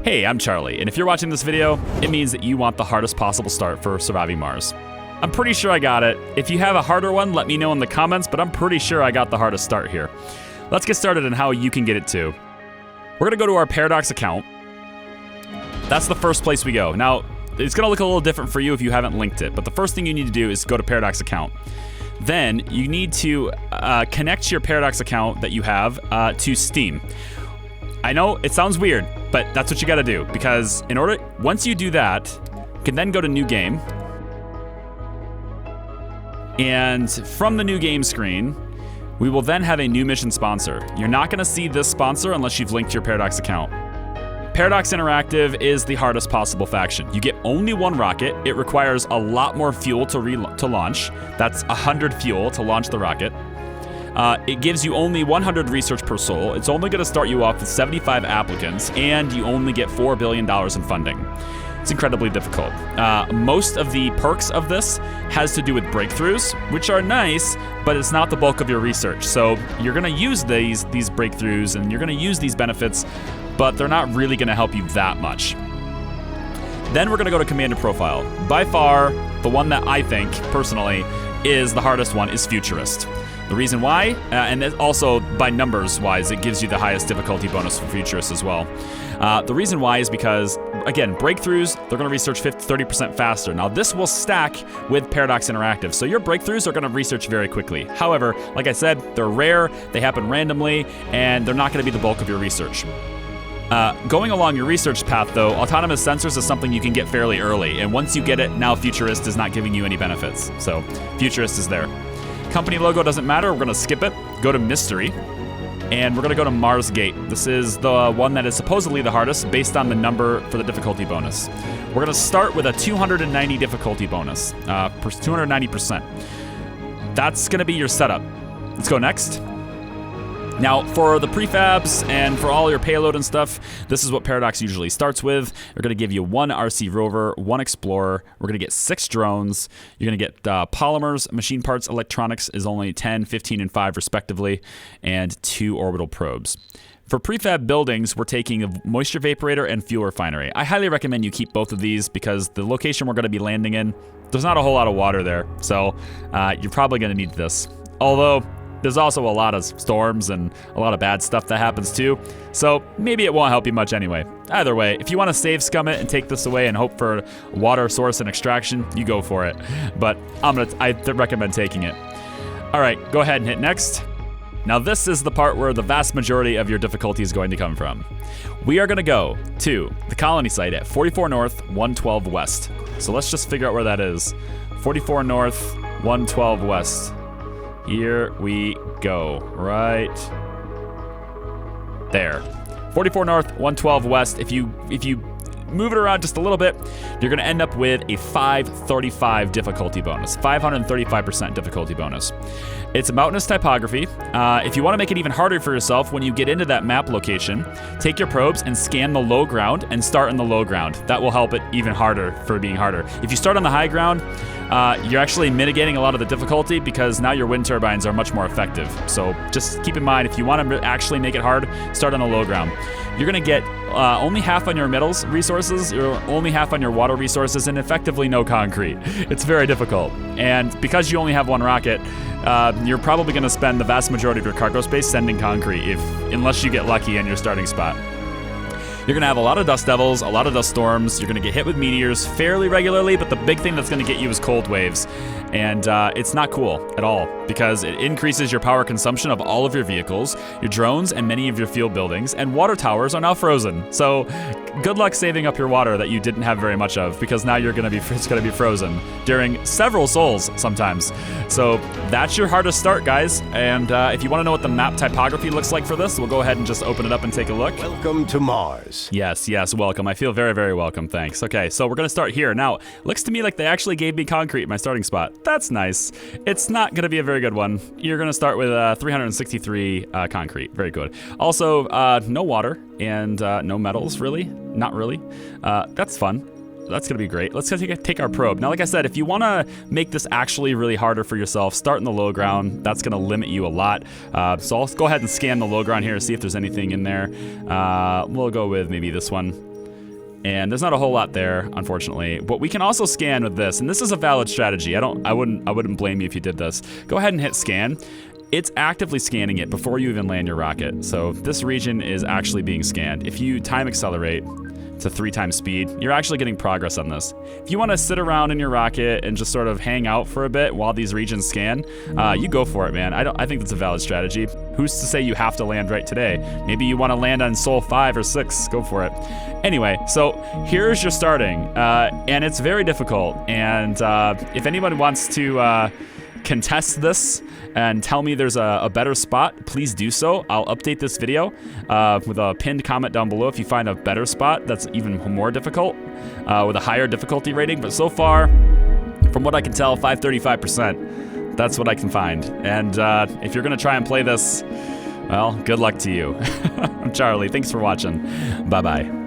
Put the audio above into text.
Hey, I'm Charlie, and if you're watching this video, it means that you want the hardest possible start for surviving Mars. I'm pretty sure I got it. If you have a harder one, let me know in the comments, but I'm pretty sure I got the hardest start here. Let's get started on how you can get it too. We're gonna go to our Paradox account. That's the first place we go. Now, it's gonna look a little different for you if you haven't linked it, but the first thing you need to do is go to Paradox account. Then you need to connect your Paradox account that you have to Steam. I know it sounds weird, but that's what you gotta do, because once you do that, you can then go to New Game. And from the New Game screen, we will then have a new mission sponsor. You're not gonna see this sponsor unless you've linked your Paradox account. Paradox Interactive is the hardest possible faction. You get only one rocket. It requires a lot more fuel to launch. That's 100 fuel to launch the rocket. It gives you only 100 research per soul. It's only going to start you off with 75 applicants, and you only get $4 billion in funding. It's incredibly difficult. Most of the perks of this has to do with breakthroughs, which are nice, but it's not the bulk of your research. So you're going to use these breakthroughs, and you're going to use these benefits, but they're not really going to help you that much. Then we're going to go to Commander Profile. By far, the one that I think, personally, is the hardest one is Futurist. The reason why, and also by numbers wise, it gives you the highest difficulty bonus for Futurists as well. The reason why is because, again, breakthroughs, they're going to research 30% faster. Now, this will stack with Paradox Interactive, so your breakthroughs are going to research very quickly. However, like I said, they're rare, they happen randomly, and they're not going to be the bulk of your research. Going along your research path, though, autonomous sensors is something you can get fairly early, and once you get it, now Futurist is not giving you any benefits. So, Futurist is there. Company logo doesn't matter, we're gonna skip it, go to Mystery, and we're gonna go to Mars Gate. This is the one that is supposedly the hardest based on the number for the difficulty bonus. We're gonna start with a 290 difficulty bonus, 290%. That's gonna be your setup. Let's go next. Now, for the prefabs and for all your payload and stuff, this is what Paradox usually starts with. We're going to give you one RC rover, one explorer. We're going to get 6 drones. You're going to get polymers, machine parts, electronics is only 10, 15, and 5 respectively, and 2 orbital probes. For prefab buildings, we're taking a moisture vaporator and fuel refinery. I highly recommend you keep both of these because the location we're going to be landing in, there's not a whole lot of water there, so you're probably going to need this. Although, there's also a lot of storms and a lot of bad stuff that happens too, so maybe it won't help you much anyway. Either way, if you want to save scum it and take this away and hope for water source and extraction, you go for it. But I recommend taking it. All right, go ahead and hit next. Now this is the part where the vast majority of your difficulty is going to come from. We are going to go to the colony site at 44 North, 112 West. So let's just figure out where that is. 44 North, 112 West. Here we go, right there. 44 North, 112 West. If you move it around just a little bit, you're gonna end up with a 535 difficulty bonus, 535% difficulty bonus. It's a mountainous typography. If you wanna make it even harder for yourself, when you get into that map location, take your probes and scan the low ground and start in the low ground. That will help it even harder for being harder. If you start on the high ground, you're actually mitigating a lot of the difficulty because now your wind turbines are much more effective. So just keep in mind, if you want to actually make it hard, start on the low ground. You're going to get only half on your metals resources, you're only half on your water resources, and effectively no concrete. It's very difficult. And because you only have one rocket, you're probably going to spend the vast majority of your cargo space sending concrete, unless you get lucky in your starting spot. You're gonna have a lot of dust devils, a lot of dust storms. You're gonna get hit with meteors fairly regularly, but the big thing that's gonna get you is cold waves. And it's not cool at all because it increases your power consumption of all of your vehicles, your drones, and many of your field buildings, and water towers are now frozen. So good luck saving up your water that you didn't have very much of because now it's gonna be frozen during several sols sometimes. So that's your hardest start, guys. And if you wanna know what the map typography looks like for this, we'll go ahead and just open it up and take a look. Welcome to Mars. Yes, welcome. I feel very, very welcome, thanks. Okay, so we're gonna start here. Now, looks to me like they actually gave me concrete in my starting spot. That's nice. It's not gonna be a very good one. You're gonna start with 363 concrete, very good. Also, no water and no metals, really, not really. That's fun. That's gonna be great. Let's take our probe. Now, like I said, if you wanna make this actually really harder for yourself, start in the low ground. That's gonna limit you a lot. So I'll go ahead and scan the low ground here to see if there's anything in there. We'll go with maybe this one. And there's not a whole lot there, unfortunately. But we can also scan with this, and this is a valid strategy. I wouldn't blame you if you did this. Go ahead and hit scan. It's actively scanning it before you even land your rocket. So this region is actually being scanned. If you time accelerate to 3 times speed, you're actually getting progress on this. If you want to sit around in your rocket and just sort of hang out for a bit while these regions scan, you go for it, man. I think that's a valid strategy. Who's to say you have to land right today? Maybe you want to land on Sol 5 or 6, go for it. Anyway, so here's your starting, and it's very difficult. And if anyone wants to contest this and tell me there's a better spot, please do so. I'll update this video with a pinned comment down below if you find a better spot that's even more difficult with a higher difficulty rating. But so far, from what I can tell, 535%. That's what I can find. And if you're gonna try and play this, well, good luck to you. I'm Charlie, thanks for watching. Bye-bye.